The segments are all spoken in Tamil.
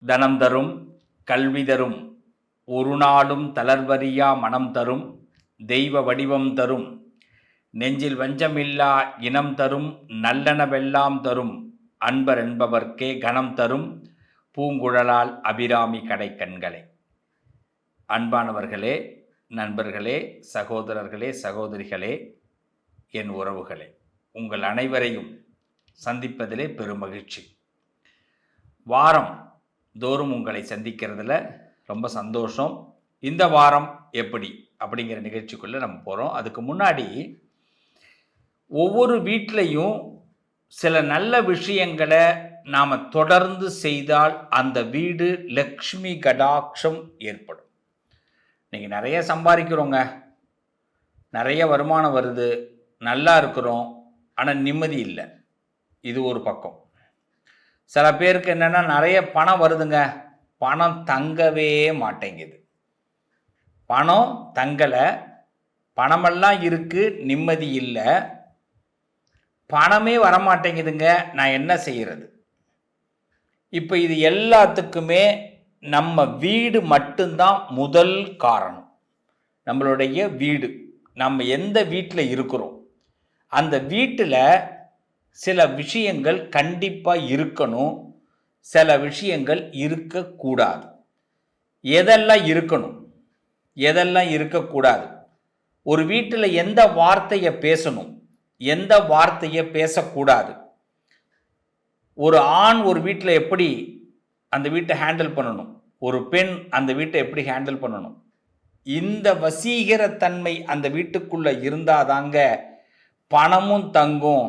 தனம் தரும் கல்வி தரும் ஒரு நாளும் தளர்வறியா மனம் தரும் தெய்வ வடிவம் தரும் நெஞ்சில் வஞ்சமில்லா இனம் தரும் நல்லனவெல்லாம் தரும் அன்பர் என்பவர்க்கே கணம் தரும் பூங்குழலால் அபிராமி கடைக்கண்களை. அன்பானவர்களே, நண்பர்களே, சகோதரர்களே, சகோதரிகளே, என் உறவுகளே, உங்கள் அனைவரையும் சந்திப்பதிலே பெருமகிழ்ச்சி. வாரம் தோறும் உங்களை சந்திக்கிறதுல ரொம்ப சந்தோஷம். இந்த வாரம் எப்படி அப்படிங்கிற நிகழ்ச்சிக்குள்ளே நம்ம போகிறோம். அதுக்கு முன்னாடி ஒவ்வொரு வீட்டிலையும் சில நல்ல விஷயங்களை நாம் தொடர்ந்து செய்தால் அந்த வீடு லக்ஷ்மி கடாட்சம் ஏற்படும். நீங்கள் நிறைய சம்பாதிக்கிறோங்க, நிறைய வருமானம் வருது, நல்லா இருக்கிறோம், ஆனால் நிம்மதி இல்லை. இது ஒரு பக்கம். சில பேருக்கு என்னென்னா நிறைய பணம் வருதுங்க, பணம் தங்கவே மாட்டேங்குது. பணம் தங்கலை, பணமெல்லாம் இருக்குது, நிம்மதி இல்லை, பணமே வரமாட்டேங்குதுங்க, நான் என்ன செய்கிறது? இப்போ இது எல்லாத்துக்குமே நம்ம வீடு மட்டும்தான் முதல் காரணம். நம்மளுடைய வீடு, நம்ம எந்த வீட்டில் இருக்கிறோம் அந்த வீட்டில் சில விஷயங்கள் கண்டிப்பாக இருக்கணும், சில விஷயங்கள் இருக்கக்கூடாது. எதெல்லாம் இருக்கணும், எதெல்லாம் இருக்கக்கூடாது? ஒரு வீட்டில் எந்த வார்த்தையை பேசணும், எந்த வார்த்தையை பேசக்கூடாது? ஒரு ஆண் ஒரு வீட்டில் எப்படி அந்த வீட்டை ஹேண்டில் பண்ணணும், ஒரு பெண் அந்த வீட்டை எப்படி ஹேண்டில் பண்ணணும்? இந்த வசீகரத்தன்மை அந்த வீட்டுக்குள்ளே இருந்தாதாங்க பணமும் தங்கும்,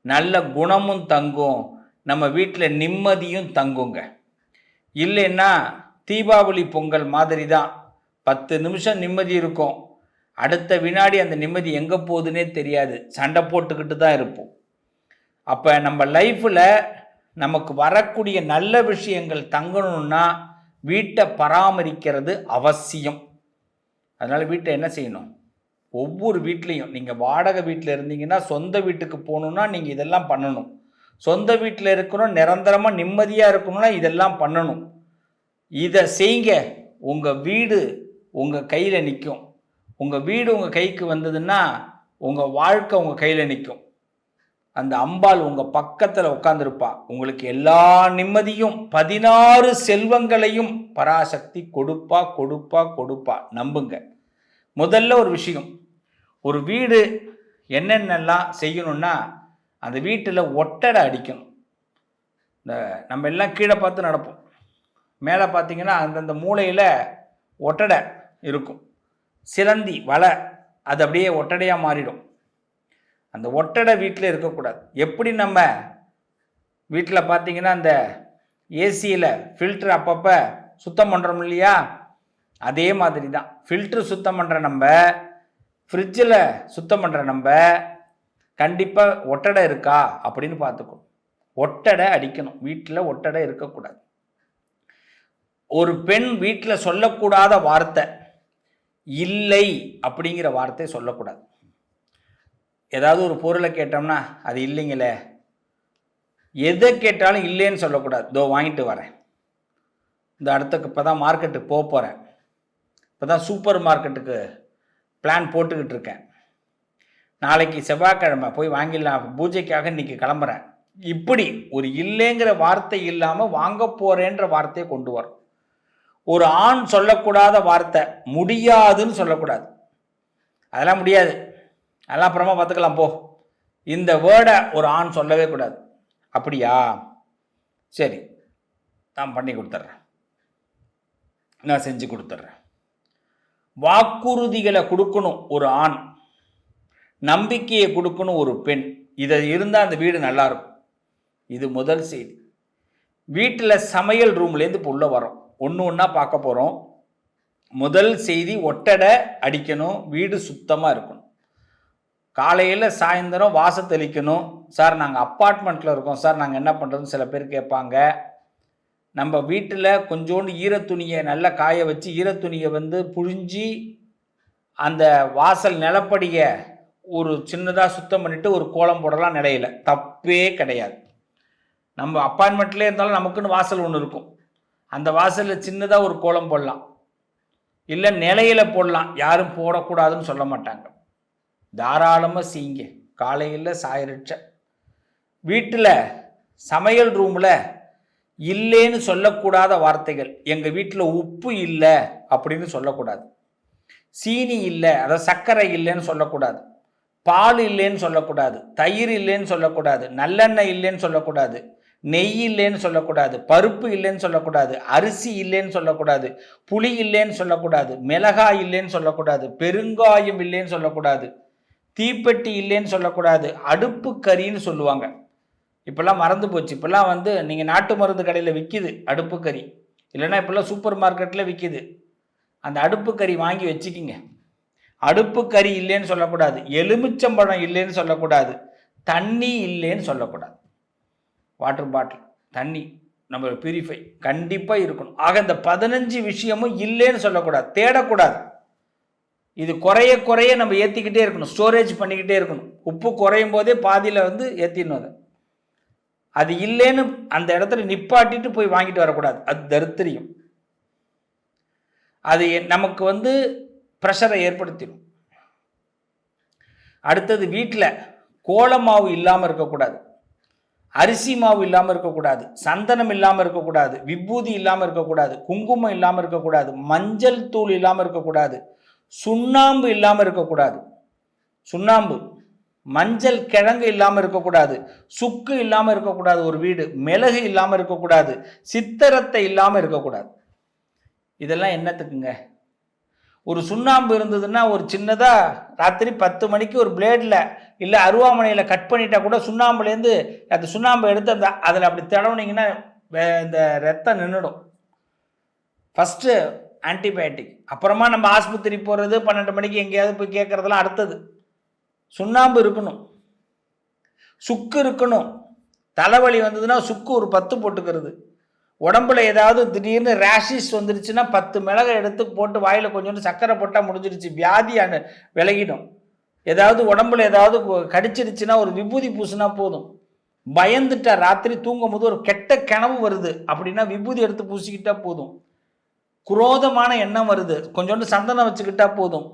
நல்ல குணமும் தங்கும், நம்ம வீட்டில் நிம்மதியும் தங்குங்க. இல்லைன்னா தீபாவளி பொங்கல் மாதிரி தான், 10 நிமிஷம் நிம்மதி இருக்கும், அடுத்த வினாடி அந்த நிம்மதி எங்கே போகுதுன்னே தெரியாது, சண்டை போட்டுக்கிட்டு தான் இருப்போம். அப்போ நம்ம லைஃப்பில் நமக்கு வரக்கூடிய நல்ல விஷயங்கள் தங்கணும்னா வீட்டை பராமரிக்கிறது அவசியம். அதனால் வீட்டை என்ன செய்யணும்? ஒவ்வொரு வீட்லேயும், நீங்கள் வாடகை வீட்டில் இருந்தீங்கன்னா சொந்த வீட்டுக்கு போகணுன்னா நீங்கள் இதெல்லாம் பண்ணணும். சொந்த வீட்டில் இருக்கணும், நிரந்தரமாக நிம்மதியாக இருக்கணும்னா இதெல்லாம் பண்ணணும். இதை செய்யுங்க, உங்கள் வீடு உங்கள் கையில் நிற்கும். உங்கள் வீடு உங்கள் கைக்கு வந்ததுன்னா உங்கள் வாழ்க்கை உங்கள் கையில் நிற்கும். அந்த அம்பாள் உங்கள் பக்கத்தில் உட்காந்துருப்பா, உங்களுக்கு எல்லா நிம்மதியும் 16 செல்வங்களையும் பராசக்தி கொடுப்பா கொடுப்பா கொடுப்பா, நம்புங்க. முதல்ல ஒரு விஷயம், ஒரு வீடு என்னென்னலாம் செய்யணும்னா அந்த வீட்டில் ஒட்டடை அடிக்கணும். இந்த நம்ம எல்லாம் கீழே பார்த்து நடப்போம், மேலே பார்த்தீங்கன்னா அந்தந்த மூலையில் ஒட்டடை இருக்கும், சிலந்தி வலை, அது அப்படியே ஒட்டடையாக மாறிடும். அந்த ஒட்டடை வீட்டில் இருக்கக்கூடாது. எப்படி நம்ம வீட்டில் பார்த்தீங்கன்னா அந்த ஏசியில் ஃபில்ட்ரு அப்பப்போ சுத்தம் பண்ணுறோம் இல்லையா, அதே மாதிரி தான் ஃபில்ட்ரு சுத்தம் பண்ணுற நம்ம, ஃப்ரிட்ஜில் சுத்தம் பண்ணுற நம்ம கண்டிப்பாக ஒட்டடை இருக்கா அப்படின்னு பார்த்துக்கணும். ஒட்டடை அடிக்கணும், வீட்டில் ஒட்டடை இருக்கக்கூடாது. ஒரு பெண் வீட்டில் சொல்லக்கூடாத வார்த்தை இல்லை அப்படிங்கிற வார்த்தை சொல்லக்கூடாது. ஏதாவது ஒரு பொருளை கேட்டோம்னா அது இல்லைங்களே, எதை கேட்டாலும் இல்லைன்னு சொல்லக்கூடாது. இதோ வாங்கிட்டு வரேன், இந்த அடுத்துக்கு இப்போ தான் மார்க்கெட்டுக்கு போக போகிறேன், இப்போ தான் சூப்பர் மார்க்கெட்டுக்கு பிளான் போட்டுக்கிட்டு இருக்கேன், நாளைக்கு செவ்வாய்க்கிழமை போய் வாங்கிடலாம், பூஜைக்காக இன்றைக்கி கிளம்புறேன். இப்படி ஒரு இல்லைங்கிற வார்த்தை இல்லாமல் வாங்க போகிறேன்ற வார்த்தையை கொண்டு வரும். ஒரு ஆண் சொல்லக்கூடாத வார்த்தை முடியாதுன்னு சொல்லக்கூடாது. அதெல்லாம் முடியாது, அதெல்லாம் அப்புறமா பார்த்துக்கலாம் போ, இந்த வேர்டை ஒரு ஆண் சொல்லவே கூடாது. அப்படியா, சரி நான் பண்ணி கொடுத்துட்றேன், நான் செஞ்சு கொடுத்துட்றேன். வாக்குறுதிகளை கொடுக்கணும் ஒரு ஆண், நம்பிக்கையை கொடுக்கணும் ஒரு பெண். இதை இருந்தால் அந்த வீடு நல்லாயிருக்கும். இது முதல் செய்தி. வீட்டில் சமையல் ரூம்லேருந்து இப்போ உள்ளே வரோம், ஒன்று ஒன்றா பார்க்க போகிறோம். முதல் செய்தி, ஒட்டடை அடிக்கணும், வீடு சுத்தமாக இருக்கணும். காலையில் சாயந்தரம் வாசல் தெளிக்கணும். சார் நாங்கள் அப்பார்ட்மெண்ட்டில் இருக்கோம் சார், நாங்கள் என்ன பண்ணுறதுன்னு சில பேர் கேட்பாங்க. நம்ம வீட்டில் கொஞ்சோண்டு ஈரத்துணியை நல்லா காய வச்சு ஈரத்துணியை புழிஞ்சி அந்த வாசல் நிலப்படியை ஒரு சின்னதாக சுத்தம் பண்ணிவிட்டு ஒரு கோலம் போடலாம், நிலையில் தப்பே கிடையாது. நம்ம அப்பார்ட்மெண்ட்லேயே இருந்தாலும் நமக்குன்னு வாசல் ஒன்று இருக்கும், அந்த வாசலில் சின்னதாக ஒரு கோலம் போடலாம், இல்லை நிலையில போடலாம். யாரும் போடக்கூடாதுன்னு சொல்ல மாட்டாங்க. தாராளமாக செய்யுங்க. காலையில் சாயரிச்ச வீட்டில் சமையல் ரூமில் இல்லைன்னு சொல்லக்கூடாத வார்த்தைகள். எங்கள் வீட்டில் உப்பு இல்லை அப்படின்னு சொல்லக்கூடாது, சீனி இல்லை அதாவது சர்க்கரை இல்லைன்னு சொல்லக்கூடாது, பால் இல்லைன்னு சொல்லக்கூடாது, தயிர் இல்லைன்னு சொல்லக்கூடாது, நல்லெண்ணெய் இல்லைன்னு சொல்லக்கூடாது, நெய் இல்லைன்னு சொல்லக்கூடாது, பருப்பு இல்லைன்னு சொல்லக்கூடாது, அரிசி இல்லைன்னு சொல்லக்கூடாது, புளி இல்லைன்னு சொல்லக்கூடாது, மிளகாய் இல்லைன்னு சொல்லக்கூடாது, பெருங்காயம் இல்லைன்னு சொல்லக்கூடாது, தீப்பெட்டி இல்லைன்னு சொல்லக்கூடாது, அடுப்பு கறின்னு சொல்லுவாங்க. இப்போல்லாம் மறந்து போச்சு. இப்போல்லாம் வந்து நீங்கள் நாட்டு மருந்து கடையில் விற்கிது அடுப்பு கறி, இல்லைன்னா இப்போல்லாம் சூப்பர் மார்க்கெட்டில் விற்கிது. அந்த அடுப்பு கறி வாங்கி வச்சுக்கிங்க. அடுப்பு கறி இல்லைன்னு சொல்லக்கூடாது, எலுமிச்சம்பழம் இல்லைன்னு சொல்லக்கூடாது, தண்ணி இல்லைன்னு சொல்லக்கூடாது. வாட்டர் பாட்டில், தண்ணி, நம்ம பியூரிஃபை கண்டிப்பாக இருக்கணும். ஆக இந்த 15 விஷயமும் இல்லைன்னு சொல்லக்கூடாது, தேடக்கூடாது. இது குறைய குறைய நம்ம ஏற்றிக்கிட்டே இருக்கணும், ஸ்டோரேஜ் பண்ணிக்கிட்டே இருக்கணும். உப்பு குறையும் போதே பாதியில் வந்து ஏற்றிடணும். அது இல்லைன்னு அந்த இடத்துல நிப்பாட்டிட்டு போய் வாங்கிட்டு வரக்கூடாது, அது தரித்திரியம். அது நமக்கு வந்து ப்ரெஷரை ஏற்படுத்திடும். அடுத்தது வீட்டில் கோலமாவு இல்லாமல் இருக்கக்கூடாது, அரிசி மாவு இல்லாமல் இருக்கக்கூடாது, சந்தனம் இல்லாமல் இருக்கக்கூடாது, விபூதி இல்லாமல் இருக்கக்கூடாது, குங்குமம் இல்லாமல் இருக்கக்கூடாது, மஞ்சள் தூள் இல்லாமல் இருக்கக்கூடாது, சுண்ணாம்பு இல்லாமல் இருக்கக்கூடாது, சுண்ணாம்பு மஞ்சள் கிழங்கு இல்லாமல் இருக்கக்கூடாது, சுக்கு இல்லாமல் இருக்கக்கூடாது ஒரு வீடு, மிளகு இல்லாமல் இருக்கக்கூடாது, சித்திரத்தை இல்லாமல் இருக்கக்கூடாது. இதெல்லாம் என்னத்துக்குங்க? ஒரு சுண்ணாம்பு இருந்ததுன்னா ஒரு சின்னதாக ராத்திரி 10 மணிக்கு ஒரு பிளேடில் இல்லை அருவாமனையில் கட் பண்ணிட்டா கூட சுண்ணாம்புலேருந்து அந்த சுண்ணாம்பு எடுத்து அந்த அதில் அப்படி தடவுனீங்கன்னா இந்த ரத்தம் நின்றுடும். ஃபஸ்ட்டு ஆன்டிபயோட்டிக், அப்புறமா நம்ம ஆஸ்பத்திரி போகிறது 12 மணிக்கு எங்கேயாவது போய் கேட்குறதெல்லாம் அடுத்தது. சுண்ணாம்பு இருக்கணும், சுக்கு இருக்கணும். தலைவலி வந்ததுன்னா சுக்கு ஒரு 10 போட்டுக்கிறது. உடம்புல ஏதாவது திடீர்னு ரேஷிஸ் வந்துருச்சுன்னா 10 மிளகை எடுத்து போட்டு வாயில் கொஞ்சோண்டு சர்க்கரை போட்டால் முடிஞ்சிருச்சு, வியாதி விலகிடும். ஏதாவது உடம்புல ஏதாவது கடிச்சிருச்சுன்னா ஒரு விபூதி பூசினா போதும். பயந்துட்டா ராத்திரி தூங்கும் போது ஒரு கெட்ட கனவு வருது அப்படின்னா விபூதி எடுத்து பூசிக்கிட்டா போதும். குரோதமான எண்ணம் வருது, கொஞ்சோண்டு சந்தனம் வச்சுக்கிட்டா போதும்.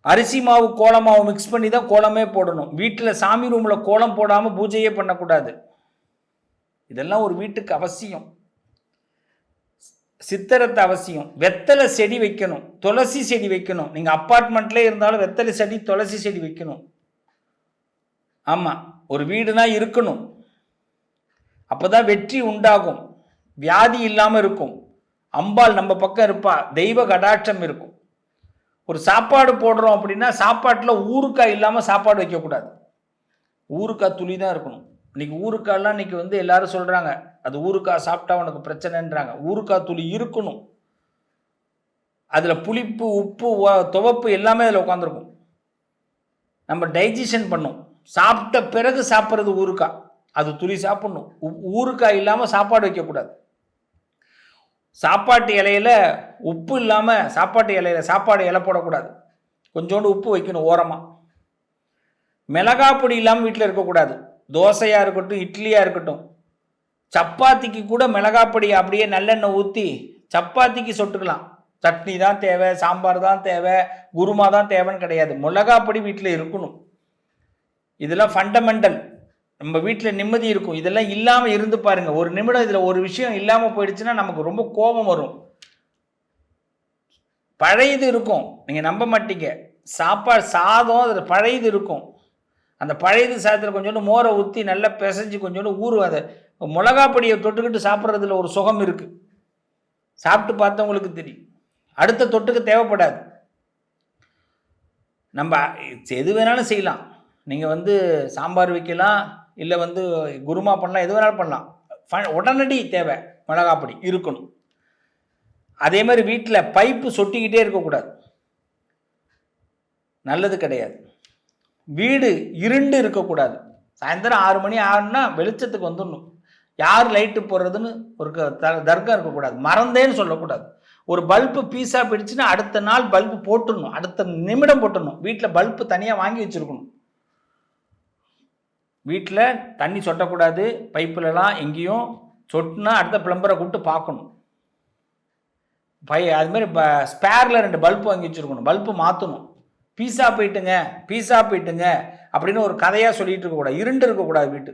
அரிசி மாவு கோலமாவு மிக்ஸ் பண்ணி தான் கோலமே போடணும். வீட்டில் சாமி ரூமில் கோலம் போடாமல் பூஜையே பண்ணக்கூடாது. இதெல்லாம் ஒரு வீட்டுக்கு அவசியம். சித்திரத்தை அவசியம். வெத்தலை செடி வைக்கணும், துளசி செடி வைக்கணும். நீங்கள் அப்பார்ட்மெண்ட்லேயே இருந்தாலும் வெத்தலை செடி துளசி செடி வைக்கணும். ஆமாம், ஒரு வீடுனா இருக்கணும். அப்போ தான் வெற்றி உண்டாகும், வியாதி இல்லாமல் இருக்கும், அம்பாள் நம்ம பக்கம் இருப்பா, தெய்வ கடாட்சம் இருக்கும். ஒரு சாப்பாடு போடுறோம் அப்படின்னா சாப்பாட்டில் ஊறுக்காய் இல்லாமல் சாப்பாடு வைக்கக்கூடாது, ஊறுக்காய் துளி தான் இருக்கணும். இன்னைக்கு ஊறுக்காய்லாம் இன்னைக்கு வந்து எல்லாரும் சொல்கிறாங்க அது ஊறுக்காய் சாப்பிட்டா உனக்கு பிரச்சனைன்றாங்க. ஊறுக்காய் துளி இருக்கணும், அதில் புளிப்பு உப்பு துவப்பு எல்லாமே அதில் உட்காந்துருக்கும். நம்ம டைஜஷன் பண்ணும். சாப்பிட்ட பிறகு சாப்பிட்றது ஊறுக்காய், அது துளி சாப்பிடணும். ஊறுக்காய் இல்லாமல் சாப்பாடு வைக்கக்கூடாது. சாப்பாட்டு இலையில் உப்பு இல்லாமல் சாப்பாட்டு இலையில் சாப்பாடு இலை போடக்கூடாது, கொஞ்சோண்டு உப்பு வைக்கணும் ஓரமாக. மிளகாப்பொடி இல்லாமல் வீட்டில் இருக்கக்கூடாது. தோசையாக இருக்கட்டும், இட்லியாக இருக்கட்டும், சப்பாத்திக்கு கூட மிளகாப்பொடி அப்படியே நல்லெண்ணெய் ஊற்றி சப்பாத்திக்கு சொட்டுக்கலாம். சட்னி தான் தேவை, சாம்பார் தான் தேவை, குருமா தான் தேவைன்னு கிடையாது. மிளகாப்பொடி வீட்டில் இருக்கணும். இதெல்லாம் ஃபண்டமெண்டல். நம்ம வீட்டில் நிம்மதி இருக்கும். இதெல்லாம் இல்லாமல் இருந்து பாருங்க, ஒரு நிமிடம் இதில் ஒரு விஷயம் இல்லாமல் போயிடுச்சுன்னா நமக்கு ரொம்ப கோபம் வரும். பழையது இருக்கும், நீங்கள் நம்ப மாட்டீங்க. சாதம் அதில் பழையது இருக்கும். அந்த பழையது சாதத்தில் கொஞ்சோண்டு மோரை ஊற்றி நல்லா பிசைஞ்சு கொஞ்சோண்டு அதை மிளகாப்பொடியை தொட்டுக்கிட்டு சாப்பிட்றதுல ஒரு சுகம் இருக்குது. சாப்பிட்டு பார்த்தவங்களுக்கு தெரியும். அடுத்த தொட்டுக்கு தேவைப்படாது. நம்ம எது வேணாலும் செய்யலாம். நீங்கள் வந்து சாம்பார் வைக்கலாம், இல்லை வந்து குருமா பண்ணலாம், எது வேணாலும் பண்ணலாம். உடனடி தேவை மிளகாப்பொடி இருக்கணும். அதே மாதிரி வீட்டில் பைப்பு சொட்டிக்கிட்டே இருக்கக்கூடாது, நல்லது கிடையாது. வீடு இருண்டு இருக்கக்கூடாது. சாயந்தரம் 6 மணி ஆகுன்னா வெளிச்சத்துக்கு வந்துடணும். யார் லைட்டு போடுறதுன்னு ஒரு தர்க்கம் இருக்கக்கூடாது. மறந்தேன்னு சொல்லக்கூடாது. ஒரு பல்பு பீஸாக போயிடுச்சுன்னா அடுத்த நாள் பல்பு போட்டுடணும், அடுத்த நிமிடம் போட்டுடணும். வீட்டில் பல்பு தனியாக வாங்கி வச்சுருக்கணும். வீட்டில் தண்ணி சொட்டக்கூடாது, பைப்புலலாம் எங்கேயும் சொட்டுனா அடுத்த பிளம்பரை கூப்பிட்டு பார்க்கணும். அதுமாரி ஸ்பேரில் 2 பல்ப் வாங்கி வச்சுருக்கணும். பல்ப்பு மாற்றணும். பீஸா போயிட்டுங்க அப்படின்னு ஒரு கதையாக சொல்லிகிட்டு இருக்கக்கூடாது. இருண்டு இருக்கக்கூடாது வீட்டு.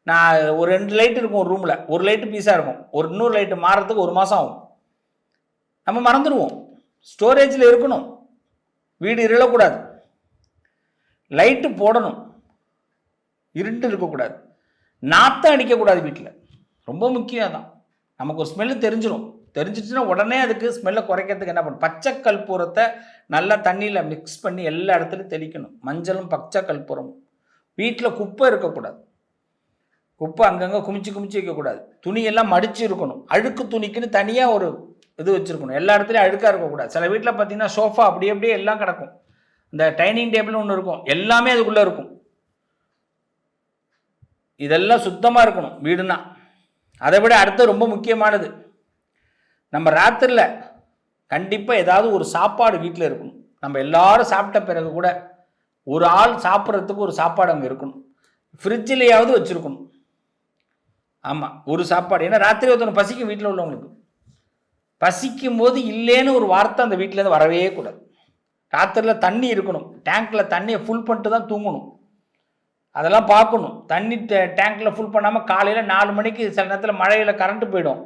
நான் ஒரு 2 லைட் இருக்கும் ஒரு ரூமில், ஒரு லைட்டு பீஸா இருக்கும். இன்னொரு லைட்டு மாறுறதுக்கு 1 மாதம் ஆகும். நம்ம மறந்துடுவோம். ஸ்டோரேஜில் இருக்கணும். வீடு இருளக்கூடாது. லைட்டு போடணும். இருண்டு இருக்கக்கூடாது. நாற்றம் அடிக்கக்கூடாது வீட்டில். ரொம்ப முக்கியம் தான். நமக்கு ஒரு ஸ்மெல்லு தெரிஞ்சிச்சுன்னா உடனே அதுக்கு ஸ்மெல்லை குறைக்கிறதுக்கு என்ன பண்ணணும்? பச்சை கற்பூரத்தை நல்லா தண்ணியில் மிக்ஸ் பண்ணி எல்லா இடத்துலையும் தெளிக்கணும். மஞ்சளும் பச்சை கற்பூரமும். வீட்டில் குப்பை இருக்கக்கூடாது. குப்பை அங்கங்கே குமிச்சு வைக்கக்கூடாது. துணியெல்லாம் மடித்து இருக்கணும். அழுக்கு துணிக்குன்னு தனியாக ஒரு இது வச்சுருக்கணும். எல்லா இடத்துலையும் அழுக்காக இருக்கக்கூடாது. சில வீட்டில் பார்த்தீங்கன்னா சோஃபா அப்படியே எல்லாம் கிடக்கும். இந்த டைனிங் டேபிள்னு ஒன்று இருக்கும், எல்லாமே அதுக்குள்ளே இருக்கும். இதெல்லாம் சுத்தமாக இருக்கணும் வீடுனா. அதை விட அடுத்து ரொம்ப முக்கியமானது, நம்ம ராத்திரியில் கண்டிப்பாக ஏதாவது ஒரு சாப்பாடு வீட்டில் இருக்கணும். நம்ம எல்லாரும் சாப்பிட்ட பிறகு கூட ஒரு ஆள் சாப்பிட்றதுக்கு ஒரு சாப்பாடு அங்கே இருக்கணும். ஃப்ரிட்ஜிலேயாவது வச்சுருக்கணும். ஆமாம், ஒரு சாப்பாடு. ஏன்னா ராத்திரி ஒருத்தவங்க பசிக்கும். வீட்டில் உள்ளவங்களுக்கு பசிக்கும் போது இல்லைன்னு ஒரு வார்த்தை அந்த வீட்டிலேருந்து வரவே கூடாது. ராத்திரியில் தண்ணி இருக்கணும். டேங்க்கில் தண்ணியை ஃபுல் பண்ணிட்டு தான் தூங்கணும். அதெல்லாம் பார்க்கணும். தண்ணி டேங்க்கில் ஃபுல் பண்ணாமல் காலையில் 4 மணிக்கு சில நேரத்தில் மழையில் கரண்ட்டு போயிடும்,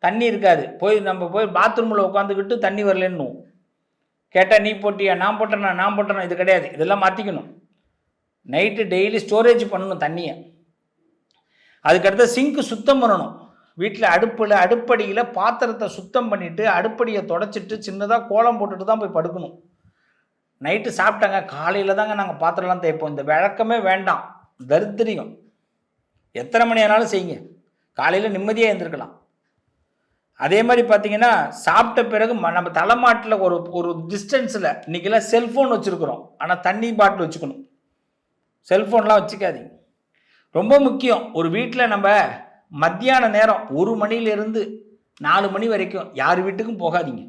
தண்ணி இருக்காது. நம்ம போய் பாத்ரூமில் உட்காந்துக்கிட்டு தண்ணி வரலன்னு கேட்டால், நீ போட்டியா, நான் போட்டேனா, இது கிடையாது. இதெல்லாம் மாற்றிக்கணும். நைட்டு டெய்லி ஸ்டோரேஜ் பண்ணணும் தண்ணியை. அதுக்கடுத்து சிங்க்கு சுத்தம் பண்ணணும். வீட்டில் அடுப்படியில் பாத்திரத்தை சுத்தம் பண்ணிவிட்டு அடுப்படியை தொடச்சிட்டு சின்னதாக கோலம் போட்டுட்டு தான் போய் படுக்கணும். நைட்டு சாப்பிட்டாங்க, காலையில் தாங்க நாங்கள் பாத்திரம்லாம் தேய்ப்போம். இந்த வழக்கமே வேண்டாம், தரித்திரியம். எத்தனை மணி ஆனாலும் செய்யுங்க, காலையில் நிம்மதியாக எழுந்திருக்கலாம். அதே மாதிரி பார்த்தீங்கன்னா சாப்பிட்ட பிறகு நம்ம தலைமாட்டில் ஒரு டிஸ்டன்ஸில் இன்றைக்கெல்லாம் செல்ஃபோன் வச்சுருக்குறோம், ஆனால் தண்ணி பாட்டில் வச்சுக்கணும். செல்ஃபோன்லாம் வச்சுக்காதீங்க. ரொம்ப முக்கியம். ஒரு வீட்டில் நம்ம மத்தியான நேரம் 1 மணிலேருந்து 4 மணி வரைக்கும் யார் வீட்டுக்கும் போகாதீங்க.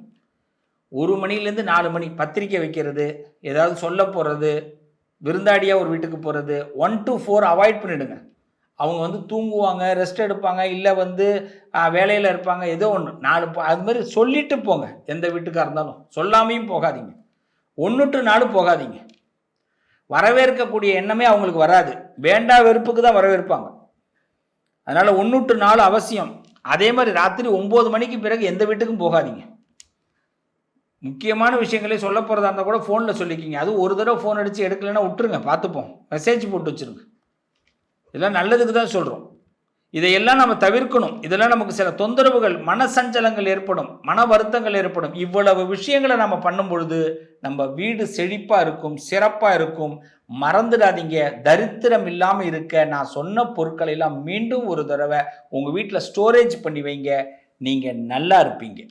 1 மணிலேருந்து 4 மணி பத்திரிக்கை வைக்கிறது, ஏதாவது சொல்ல போகிறது, விருந்தாடியாக ஒரு வீட்டுக்கு போகிறது, 1 to 4 அவாய்ட் பண்ணிவிடுங்க. அவங்க தூங்குவாங்க, ரெஸ்ட் எடுப்பாங்க, இல்லை வேலையில் இருப்பாங்க, ஏதோ ஒன்று 4 அது மாதிரி சொல்லிட்டு போங்க. எந்த வீட்டுக்காக இருந்தாலும் சொல்லாமையும் போகாதீங்க. 1 to 4 போகாதீங்க. வரவேற்கக்கூடிய எண்ணமே அவங்களுக்கு வராது. வேண்டா வெறுப்புக்கு தான் வரவேற்பாங்க. அதனால் 1 to 4 அவசியம். அதே மாதிரி ராத்திரி 9 மணிக்கு பிறகு எந்த வீட்டுக்கும் போகாதீங்க. முக்கியமான விஷயங்களே சொல்ல போகிறதா இருந்தால் கூட ஃபோனில் சொல்லிக்கிங்க. அது ஒரு தடவை ஃபோன் அடித்து எடுக்கலைன்னா விட்டுருங்க, பார்த்துப்போம், மெசேஜ் போட்டு வச்சுருங்க. இதெல்லாம் நல்லதுக்கு தான் சொல்கிறோம். இதையெல்லாம் நம்ம தவிர்க்கணும். இதெல்லாம் நமக்கு சில தொந்தரவுகள், மனசஞ்சலங்கள் ஏற்படும், மன வருத்தங்கள் ஏற்படும். இவ்வளவு விஷயங்களை நம்ம பண்ணும் பொழுது நம்ம வீடு செழிப்பாக இருக்கும், சிறப்பாக இருக்கும். மறந்துடாதீங்க, தரித்திரம் இல்லாமல் இருக்க நான் சொன்ன பொருட்களை எல்லாம் மீண்டும் ஒரு தடவை உங்கள் வீட்டில் ஸ்டோரேஜ் பண்ணி வைங்க. நீங்கள் நல்லா இருப்பீங்க.